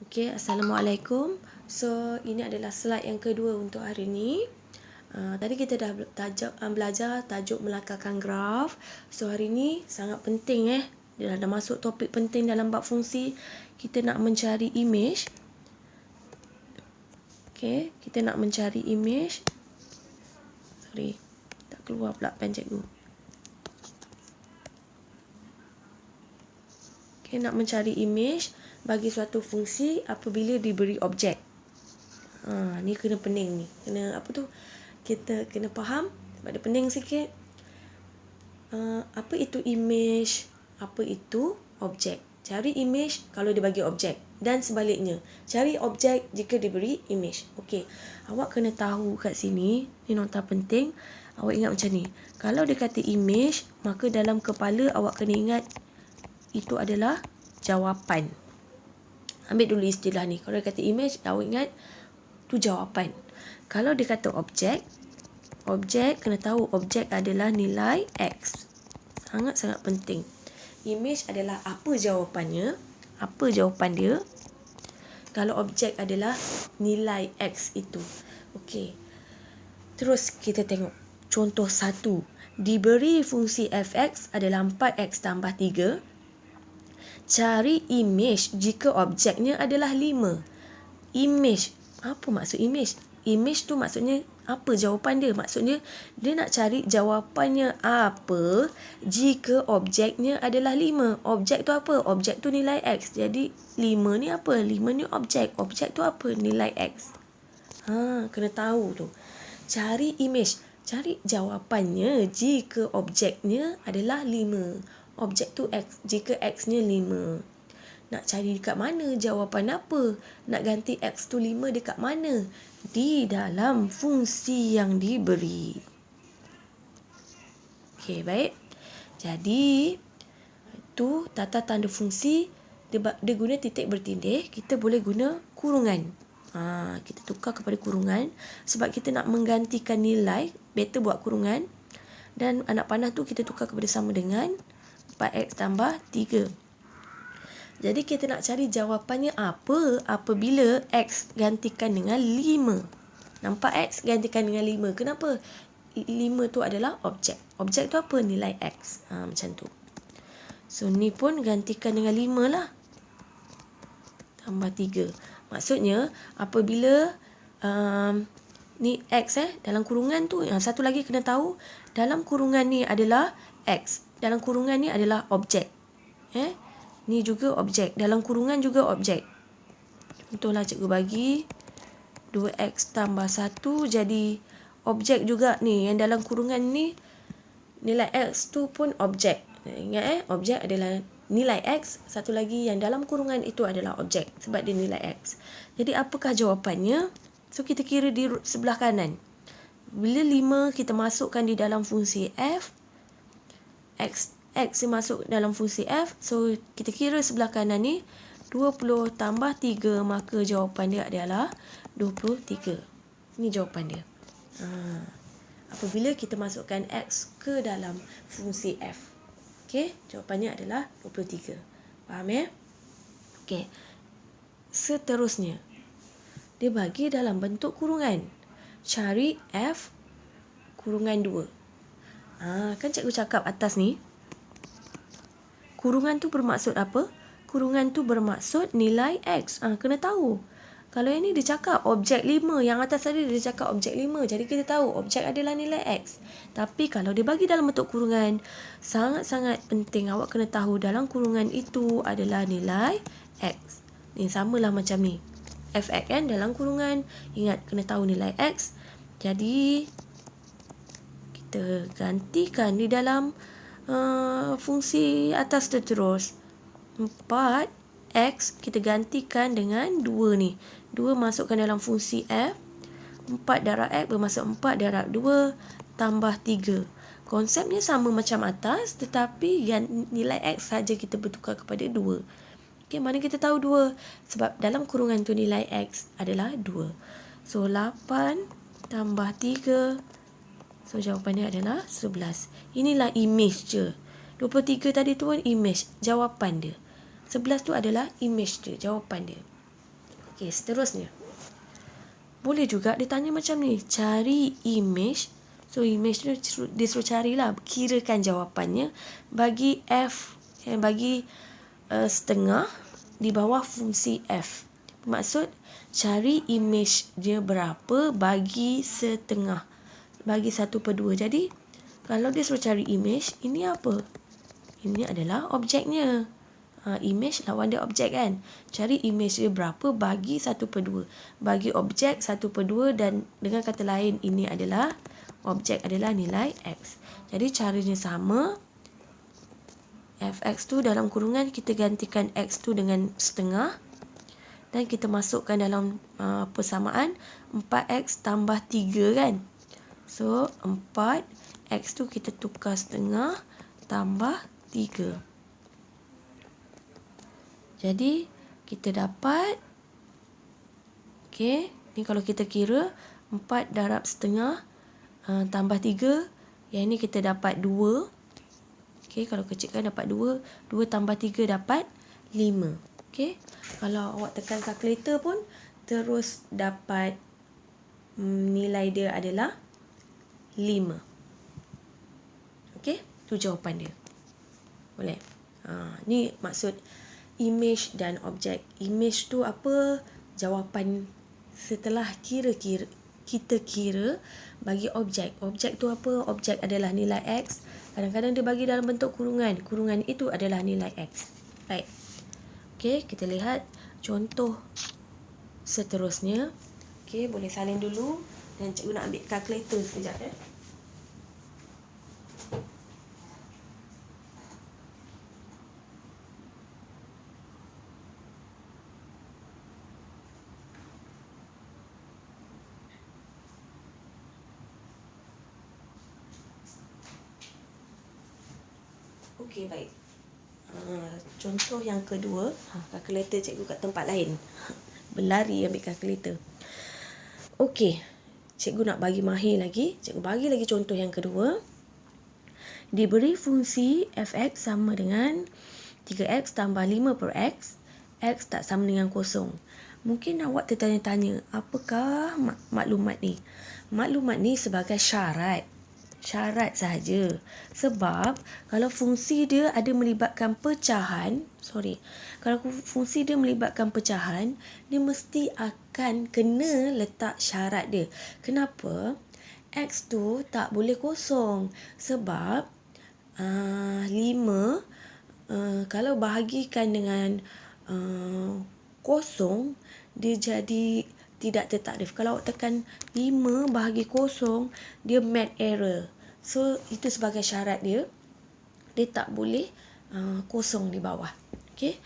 Okay, Assalamualaikum. So, ini adalah slide yang kedua untuk hari ini. Tadi kita dah belajar tajuk melakarkan graf. So, hari ini sangat penting Dia dah masuk topik penting dalam bab fungsi. Kita nak mencari image. Okay, kita nak mencari image. Sorry, tak keluar pula pen cikgu. Okay, nak mencari image bagi suatu fungsi apabila diberi objek. Ni kena pening ni. Kita kena faham sebab dia pening sikit. Apa itu image? Apa itu objek? Cari image kalau dia bagi objek dan sebaliknya. Cari objek jika diberi image. Okey. Awak kena tahu kat sini, ni nota penting. Awak ingat macam ni. Kalau dia kata image, maka dalam kepala awak kena ingat itu adalah jawapan. Ambil dulu istilah ni. Kalau dia kata image, awak ingat tu jawapan. Kalau dia kata objek, objek kena tahu objek adalah nilai X. Sangat-sangat penting. Image adalah apa jawapannya, apa jawapan dia. Kalau objek adalah nilai X itu. Okey. Terus kita tengok contoh 1. Diberi fungsi fx adalah 4x tambah 3. Cari image jika objeknya adalah 5. Image. Apa maksud image? Image tu maksudnya apa jawapan dia? Maksudnya dia nak cari jawapannya apa jika objeknya adalah 5. Objek tu apa? Objek tu nilai X. Jadi 5 ni apa? 5 ni objek. Objek tu apa? Nilai X. Kena tahu tu. Cari image. Cari jawapannya jika objeknya adalah 5. Objek tu X. Jika X-nya 5. Nak cari dekat mana? Jawapan apa? Nak ganti X tu 5 dekat mana? Di dalam fungsi yang diberi. Okey, baik. Jadi, itu tata tanda fungsi. Dia guna titik bertindih. Kita boleh guna kurungan. Kita tukar kepada kurungan. Sebab kita nak menggantikan nilai. Better buat kurungan. Dan anak panah tu kita tukar kepada sama dengan 4x tambah 3. Jadi kita nak cari jawapannya apa apabila X gantikan dengan 5. Nampak X gantikan dengan 5. Kenapa? 5 tu adalah objek. Objek tu apa? Nilai X. Macam tu. So ni pun gantikan dengan 5 lah. Tambah 3. Maksudnya apabila ni X dalam kurungan tu. Satu lagi kena tahu. Dalam kurungan ni adalah X. Dalam kurungan ni adalah objek. Ni juga objek. Dalam kurungan juga objek. Contohlah cikgu bagi 2x tambah 1 jadi objek juga ni. Yang dalam kurungan ni nilai X tu pun objek. Ingat objek adalah nilai X. Satu lagi yang dalam kurungan itu adalah objek. Sebab dia nilai X. Jadi apakah jawapannya? So kita kira di sebelah kanan. Bila 5 kita masukkan di dalam fungsi F. X masuk dalam fungsi F. So, kita kira sebelah kanan ni 20 tambah 3. Maka jawapan dia adalah 23. Ini jawapan dia. Apabila kita masukkan X ke dalam fungsi F. Okey, jawapannya adalah 23. Faham ya? Okey. Seterusnya. Dia bagi dalam bentuk kurungan. Cari F kurungan 2. Kan cikgu cakap atas ni. Kurungan tu bermaksud apa? Kurungan tu bermaksud nilai X. Kena tahu. Kalau yang ni dia cakap objek 5. Yang atas tadi dia cakap objek 5. Jadi kita tahu objek adalah nilai X. Tapi kalau dia bagi dalam bentuk kurungan, sangat-sangat penting awak kena tahu dalam kurungan itu adalah nilai X. Ni samalah macam ni. Fx kan dalam kurungan. Ingat kena tahu nilai X. Jadi kita gantikan di dalam fungsi atas tu terus. 4x kita gantikan dengan 2 ni. 2 masukkan dalam fungsi F. 4 darab X bermaksud 4 darab 2 tambah 3. Konsepnya sama macam atas tetapi nilai X saja kita bertukar kepada 2. Okay, mana kita tahu 2? Sebab dalam kurungan tu nilai X adalah 2. So 8 tambah 3. So, jawapannya adalah 11. Inilah image je. 23 tadi tu pun image. Jawapan dia. 11 tu adalah image dia. Jawapan dia. Okey, seterusnya. Boleh juga dia tanya macam ni, cari image. So image tu dia suruh carilah, kirakan jawapannya bagi f, bagi setengah di bawah fungsi f. Maksud cari image dia berapa bagi setengah, bagi 1/2. Jadi kalau dia suruh cari image, ini apa? Ini adalah objeknya. Image lawan dia objek kan. Cari image dia berapa bagi 1/2. Bagi objek 1/2 dan dengan kata lain ini adalah objek adalah nilai X. Jadi caranya sama. Fx tu dalam kurungan kita gantikan X tu dengan setengah. Dan kita masukkan dalam persamaan 4X tambah 3 kan. So 4 X tu kita tukar setengah tambah 3. Jadi kita dapat, okey, ni kalau kita kira 4 darab setengah tambah 3, yang ni kita dapat 2. Okey, kalau kecilkan dapat 2, 2 tambah 3 dapat 5. Okey, kalau awak tekan kalkulator pun terus dapat nilai dia adalah 5. Okey, tu jawapan dia. Boleh? Ni maksud image dan objek. Image tu apa? Jawapan setelah kita kira bagi objek. Objek tu apa? Objek adalah nilai X. Kadang-kadang dia bagi dalam bentuk kurungan. Kurungan itu adalah nilai X. Baik. Okey, kita lihat contoh seterusnya. Okey, boleh salin dulu. Dan cikgu nak ambil kalkulator sekejap ya. Okey, baik. Contoh yang kedua, kalkulator cikgu kat tempat lain. Berlari ambil kalkulator. Okey, cikgu nak bagi mahir lagi. Cikgu bagi lagi contoh yang kedua. Diberi fungsi fx sama dengan 3x tambah 5 per x. X tak sama dengan kosong. Mungkin awak tertanya-tanya, apakah maklumat ni? Maklumat ni sebagai syarat. Syarat sahaja. Sebab kalau fungsi dia ada melibatkan pecahan, kalau fungsi dia melibatkan pecahan, dia mesti akan kena letak syarat dia. Kenapa? X tu tak boleh kosong. Sebab 5 kalau bahagikan dengan kosong, dia jadi tidak tertakrif. Kalau awak tekan 5 bahagi kosong, dia math error. So, itu sebagai syarat dia. Dia tak boleh kosong di bawah. Okay.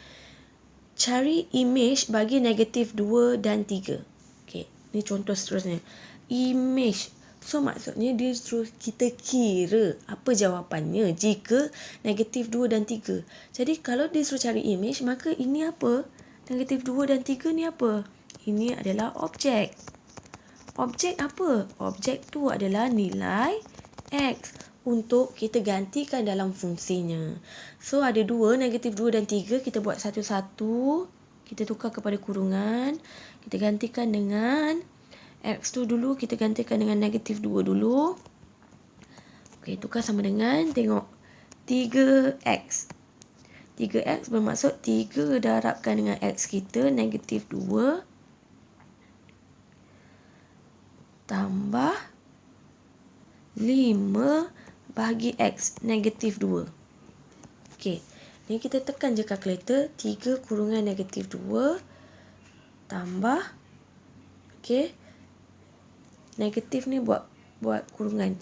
Cari image bagi negatif 2 dan 3. Okay. Ni contoh seterusnya. Image. So, maksudnya dia suruh kita kira apa jawapannya jika negatif 2 dan 3. Jadi, kalau dia suruh cari image, maka ini apa? Negatif 2 dan 3 ni apa? Ini adalah objek. Objek apa? Objek tu adalah nilai X untuk kita gantikan dalam fungsinya. So, ada 2, negatif 2 dan 3. Kita buat satu-satu. Kita tukar kepada kurungan. Kita gantikan dengan X tu dulu. Kita gantikan dengan negatif 2 dulu. Okey, tukar sama dengan, tengok, 3X. 3X bermaksud 3 darabkan dengan X kita, negatif 2. Tambah 5 bahagi X, negatif 2. Okey, ni kita tekan je kalkulator. 3 kurungan negatif 2 tambah, okey, negatif ni buat kurungan.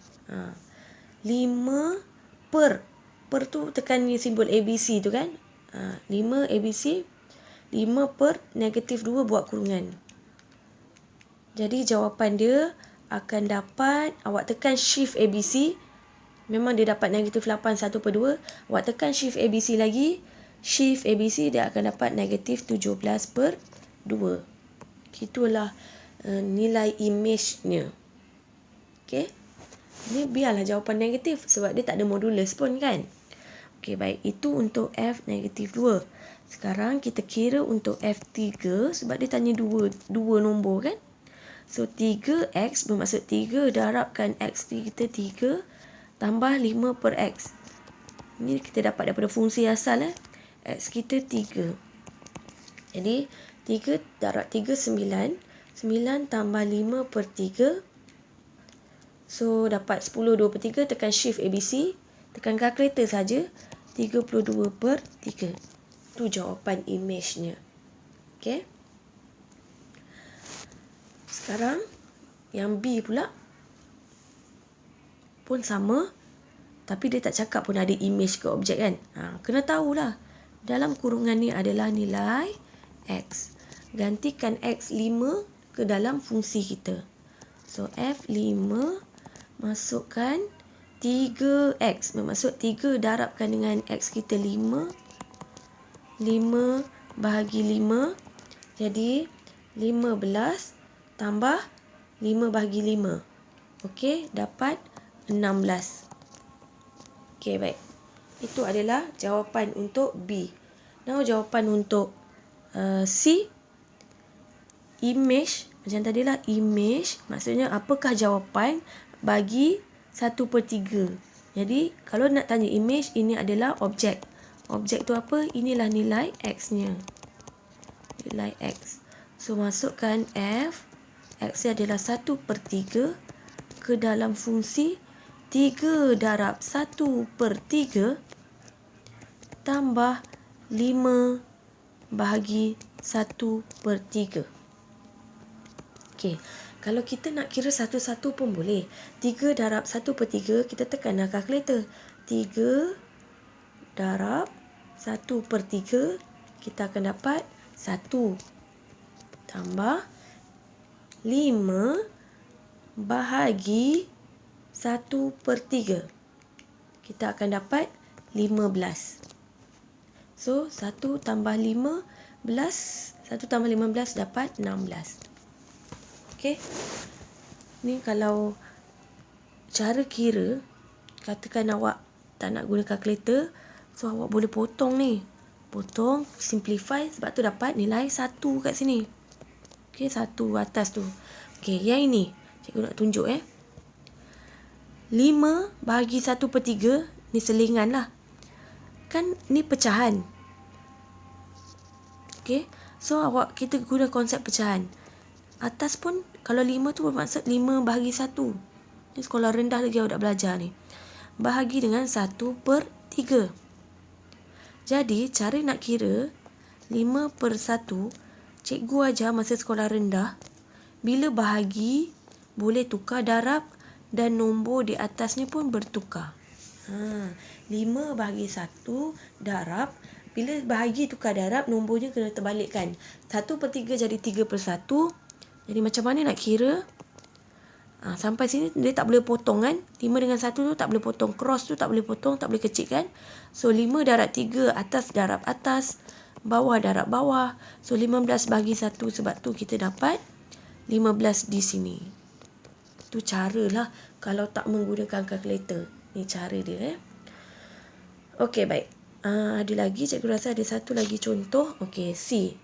5 per tu tekan simbol ABC tu kan. 5 ABC, 5 per negatif 2 buat kurungan. Jadi jawapan dia akan dapat, awak tekan shift ABC, memang dia dapat negatif 8 1/2. Awak tekan shift ABC lagi, shift ABC dia akan dapat negatif 17/2. Itulah nilai image-nya. Okey. Ini biarlah jawapan negatif sebab dia tak ada modulus pun kan. Okey, baik. Itu untuk F negatif 2. Sekarang kita kira untuk F3 sebab dia tanya dua nombor kan. So 3x bermaksud 3 darabkan x kita 3 tambah 5 per x. Ini kita dapat daripada fungsi asal x kita 3. Jadi 3 darab 3 9. 9 tambah 5 per 3. So dapat 10 2 per 3, tekan shift ABC, tekan kalkulator saja, 32 per 3. Itu jawapan image-nya. Okey. Sekarang yang B pula pun sama, tapi dia tak cakap pun ada image ke objek kan. Kena tahulah. Dalam kurungan ni adalah nilai X. Gantikan X 5 ke dalam fungsi kita. So F5 masukkan 3X. Bermaksud 3 darabkan dengan X kita 5. 5 bahagi 5. Jadi 15 tambah 5 bahagi 5. Okey, dapat 16. Okey, baik. Itu adalah jawapan untuk B. Now jawapan untuk C. Image. Macam tadilah, image. Maksudnya apakah jawapan bagi 1/3. Jadi kalau nak tanya image, ini adalah objek. Objek tu apa? Inilah nilai X-nya. Nilai X. So masukkan F. X adalah 1/3 ke dalam fungsi 3 darab 1/3 tambah 5 bahagi 1/3. Okey. Kalau kita nak kira satu-satu pun boleh. 3 darab 1/3, kita tekanlah kalkulator. 3 darab 1/3, kita akan dapat 1 tambah 5 bahagi 1/3. Kita akan dapat 15. So 1 tambah 15, 1 tambah 15 dapat 16. Okey. Ni kalau cara kira, katakan awak tak nak guna kalkulator, so awak boleh potong ni. Potong, simplify, sebab tu dapat nilai 1 kat sini. Okey, 1 atas tu. Okey, yang ini cikgu nak tunjuk 5 bahagi 1/3 ni selingan lah. Kan ni pecahan. Okey, so kita guna konsep pecahan. Atas pun kalau 5 tu bermaksud 5 bahagi 1. Ni sekolah rendah lagi awak dah belajar ni. Bahagi dengan 1/3. Jadi cara nak kira 5/1, cikgu ajar masa sekolah rendah, bila bahagi boleh tukar darab dan nombor di atasnya pun bertukar. 5 bahagi 1 darab, bila bahagi tukar darab, nombornya kena terbalikkan. 1/3 jadi 3/1. Jadi macam mana nak kira? Sampai sini dia tak boleh potong kan. 5 dengan 1 tu tak boleh potong. Cross tu tak boleh potong, tak boleh kecilkan. So 5 darab 3, atas darab atas, bawah darab bawah. So 15 bahagi 1, sebab tu kita dapat 15 di sini. Itu caralah kalau tak menggunakan kalkulator. Ni cara dia. Okey, baik. Ada lagi, cikgu rasa ada satu lagi contoh. Okey, C.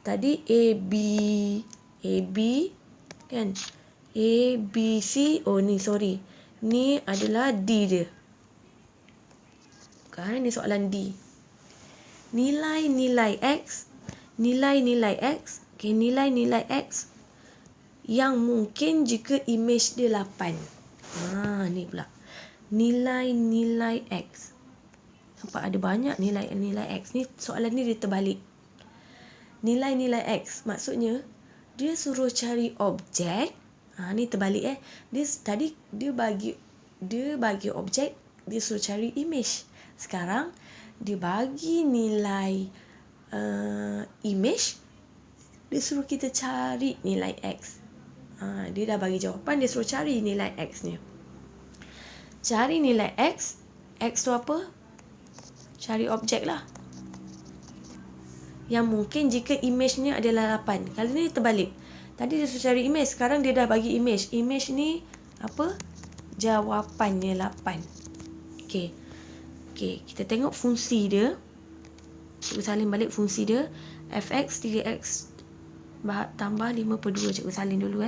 Tadi AB kan. A, B, C. Oh ni sorry. Ni adalah D dia. Kan ni soalan D. Nilai-nilai X. Nilai-nilai X. Okey, nilai-nilai X yang mungkin jika image dia 8. Ni pula. Nilai-nilai X. Nampak ada banyak nilai-nilai X. Ni soalan ni dia terbalik. Nilai-nilai X maksudnya dia suruh cari objek. Ni terbalik Tadi dia bagi objek, dia suruh cari image. Sekarang dia bagi nilai image, dia suruh kita cari nilai X. Dia dah bagi jawapan, dia suruh cari nilai X-nya. Cari nilai X. X tu apa? Cari objek lah. Yang mungkin jika image-nya adalah 8. Kali ni terbalik. Tadi dia suruh cari image, sekarang dia dah bagi image. Image ni apa? Jawapannya 8. Okey, kita tengok fungsi dia. Cikgu salin balik fungsi dia. Fx 3x tambah 5/2. Cikgu salin dulu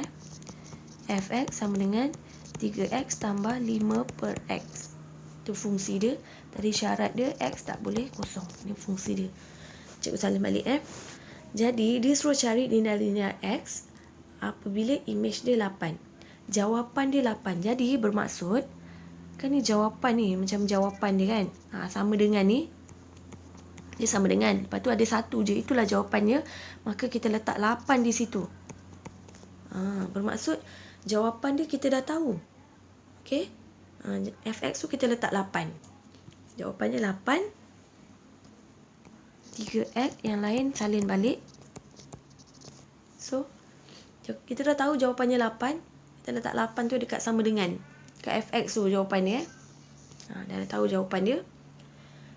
Fx sama dengan 3x tambah 5/x. Itu fungsi dia. Tadi syarat dia x tak boleh kosong. Ini fungsi dia. Cikgu salin balik Jadi dia suruh cari linear x apabila image dia 8. Jawapan dia 8. Jadi bermaksud kan ni jawapan ni macam jawapan dia kan. Sama dengan ni. Dia sama dengan. Lepas tu ada 1 je. Itulah jawapannya. Maka kita letak 8 di situ. Bermaksud jawapan dia kita dah tahu. Okey. Fx tu kita letak 8. Jawapannya 8. 3x yang lain salin balik. So kita dah tahu jawapannya 8. Kita letak 8 tu dekat sama dengan. Kat fx tu jawapannya dah tahu jawapan dia.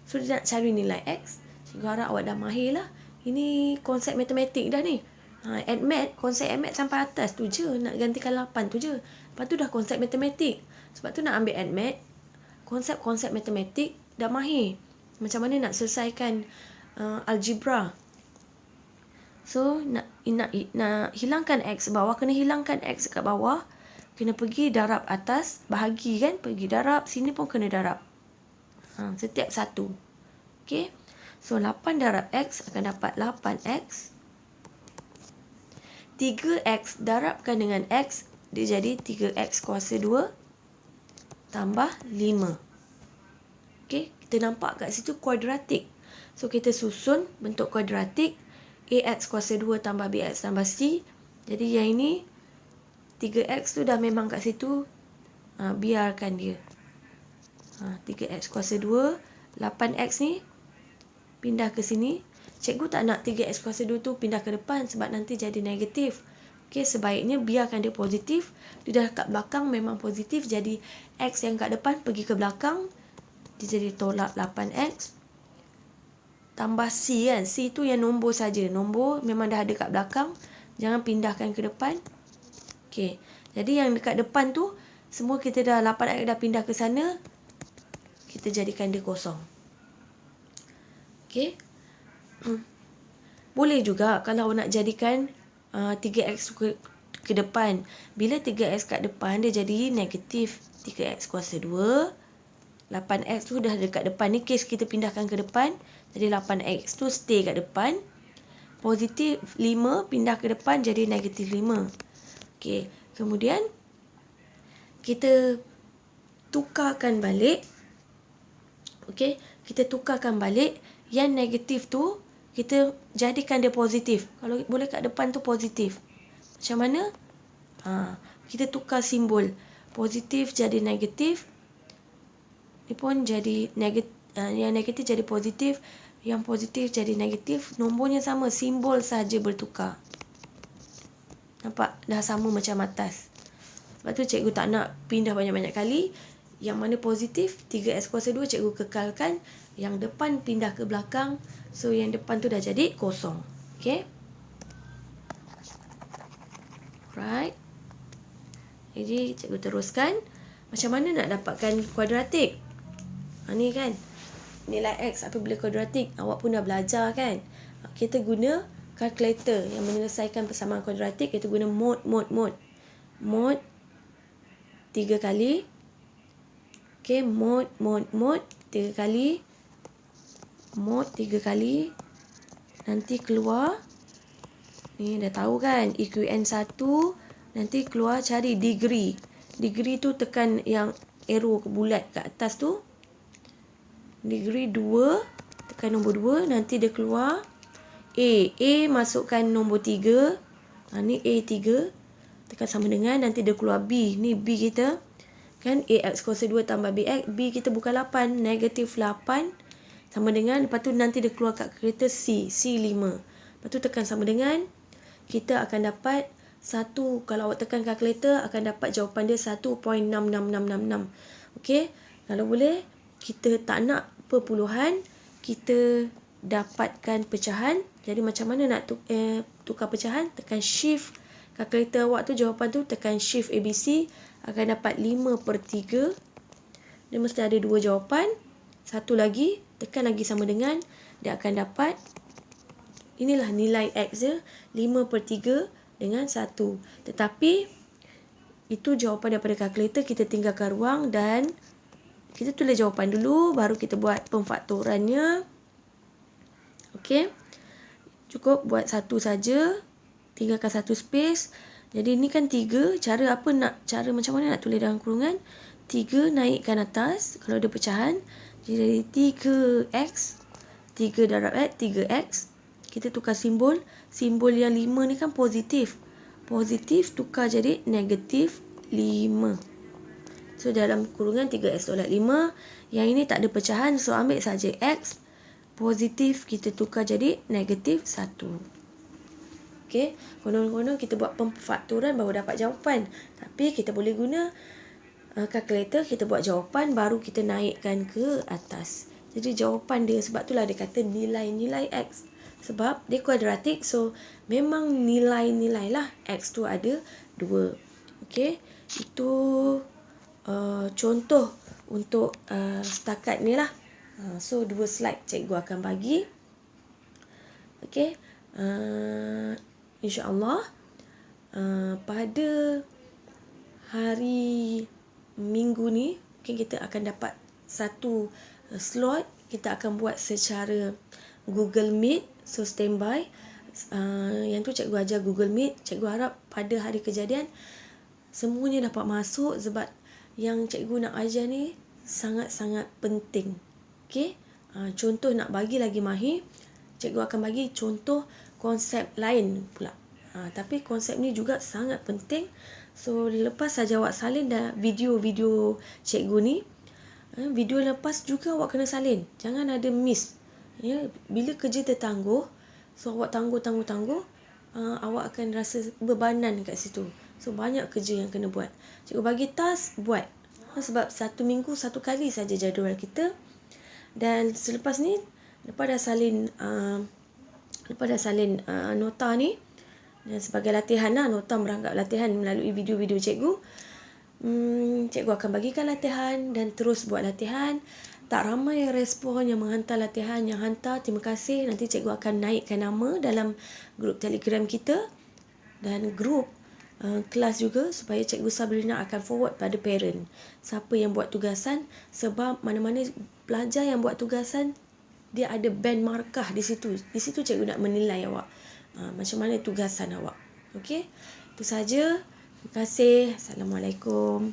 So dia nak cari nilai x. Cikgu harap awak dah mahir lah. Ini konsep matematik dah ni. Konsep ADMAT sampai atas tu je. Nak gantikan 8 tu je. Lepas tu dah konsep matematik. Sebab tu nak ambil ADMAT. Konsep-konsep matematik dah mahir. Macam mana nak selesaikan algebra. So nak hilangkan x bawah. Kena hilangkan x kat bawah. Kena pergi darab atas. Bahagi kan. Pergi darab. Sini pun kena darab. Setiap satu. Okay. So 8 darab x akan dapat 8x. 3x darabkan dengan x. Dia jadi 3x kuasa 2 tambah 5. Okay. Kita nampak kat situ kuadratik. So kita susun bentuk kuadratik. Ax kuasa 2 tambah bx tambah c. Jadi yang ini 3x tu dah memang kat situ. Biarkan dia. 3x kuasa 2. 8x ni pindah ke sini. Cikgu tak nak 3x kuasa 2 tu pindah ke depan sebab nanti jadi negatif. Okay, sebaiknya biarkan dia positif. Dia dah kat belakang memang positif. Jadi x yang kat depan pergi ke belakang. Dia jadi tolak 8x. Tambah c kan. C tu yang nombor saja. Nombor memang dah ada kat belakang. Jangan pindahkan ke depan. Okay. Jadi yang dekat depan tu semua kita dah 8x dah pindah ke sana. Kita jadikan dia kosong. Okay. Boleh juga kalau nak jadikan 3x ke depan. Bila 3x kat depan dia jadi negatif 3x kuasa 2. 8x tu dah dekat depan. Ni kes kita pindahkan ke depan. Jadi 8x tu stay kat depan. Positif 5 pindah ke depan jadi negatif 5. Okay. Kemudian kita tukarkan balik. Okay. Kita tukarkan balik. Yang negatif tu kita jadikan dia positif. Kalau boleh kat depan tu positif. Macam mana? Kita tukar simbol. Positif jadi negatif. Ni pun jadi negatif. Yang negatif jadi positif. Yang positif jadi negatif. Nombornya sama. Simbol saja bertukar. Nampak? Dah sama macam atas. Sebab tu cikgu tak nak pindah banyak-banyak kali. Yang mana positif 3x kuasa 2 cikgu kekalkan. Yang depan pindah ke belakang. So yang depan tu dah jadi kosong. Okay. Right. Jadi cikgu teruskan. Macam mana nak dapatkan kuadratik? Ni kan. Nilai x apabila kuadratik. Awak pun dah belajar kan. Kita guna kalkulator yang menyelesaikan persamaan kuadratik. Kita guna mod. Mod 3 kali. Okay. Mod 3 kali. Mod 3 kali. Nanti keluar. Ni dah tahu kan. EQN 1. Nanti keluar cari degree. Degree tu tekan yang arrow bulat kat atas tu. Degree 2. Tekan nombor 2. Nanti dia keluar. A masukkan nombor 3. Ni A3. Tekan sama dengan. Nanti dia keluar B. Ni B kita. Kan AX kuasa 2 tambah BX. B kita bukan 8. Negatif 8. Sama dengan. Lepas tu nanti dia keluar kat kereta C. C5. Lepas tu tekan sama dengan. Kita akan dapat 1. Kalau awak tekan kalkulator akan dapat jawapan dia 1.66666. Okey. Kalau boleh. Kita tak nak perpuluhan. Kita dapatkan pecahan. Jadi macam mana nak tukar pecahan? Tekan shift. Kalkulator awak tu jawapan tu. Tekan shift ABC. Akan dapat 5/3. Dia mesti ada 2 jawapan. Satu lagi. Tekan lagi sama dengan. dia akan dapat, inilah nilai X dia, 5/3 dengan 1. Tetapi itu jawapan daripada kalkulator. Kita tinggalkan ruang dan kita tulis jawapan dulu, baru kita buat pemfaktorannya. Okey. Cukup buat satu saja. Tinggalkan satu space. Jadi ni kan 3. Cara macam mana nak tulis dalam kurungan? 3 naikkan atas kalau ada pecahan. Jadi 3x. 3 darab x, 3x. Kita tukar simbol. Simbol yang 5 ni kan positif. Positif tukar jadi negatif 5. So dalam kurungan 3x tolak 5. Yang ini tak ada pecahan, so ambil saja x. Positif kita tukar jadi negatif 1. Okey, konon-konon kita buat pemfaktoran baru dapat jawapan. Tapi kita boleh guna kalkulator, kita buat jawapan baru kita naikkan ke atas. Jadi jawapan dia, sebab itulah dia kata nilai-nilai x. Sebab dia kuadratik, so memang nilai-nilai lah. X tu ada 2. Okey, itu contoh untuk setakat ni lah. So 2 slide cikgu akan bagi. Okey, insya-Allah pada hari Minggu ni mungkin kita akan dapat satu slot. Kita akan buat secara Google Meet. So standby. Yang tu cikgu ajar Google Meet. Cikgu harap pada hari kejadian semuanya dapat masuk, sebab yang cikgu nak ajar ni sangat-sangat penting. Okey, contoh nak bagi lagi mahir, cikgu akan bagi contoh konsep lain pula. Tapi konsep ni juga sangat penting. So lepas saja awak salin dah video-video cikgu ni, video lepas juga awak kena salin. Jangan ada miss. Ya, bila kerja tertangguh, so awak tangguh, awak akan rasa bebanan kat situ. So banyak kerja yang kena buat. Cikgu bagi task, buat. Sebab 1 minggu 1 kali saja jadual kita. Dan selepas ni, lepas dah salin nota ni, dan sebagai latihan lah, nota merangkap latihan melalui video-video cikgu. Cikgu akan bagikan latihan dan terus buat latihan. Tak ramai yang respon, yang menghantar latihan, yang hantar, terima kasih. Nanti cikgu akan naikkan nama dalam grup Telegram kita dan grup kelas juga, supaya Cikgu Sabrina akan forward pada parent siapa yang buat tugasan. Sebab mana-mana pelajar yang buat tugasan, dia ada band markah di situ. Di situ cikgu nak menilai awak macam mana tugasan awak. Okey, itu saja. Terima kasih. Assalamualaikum.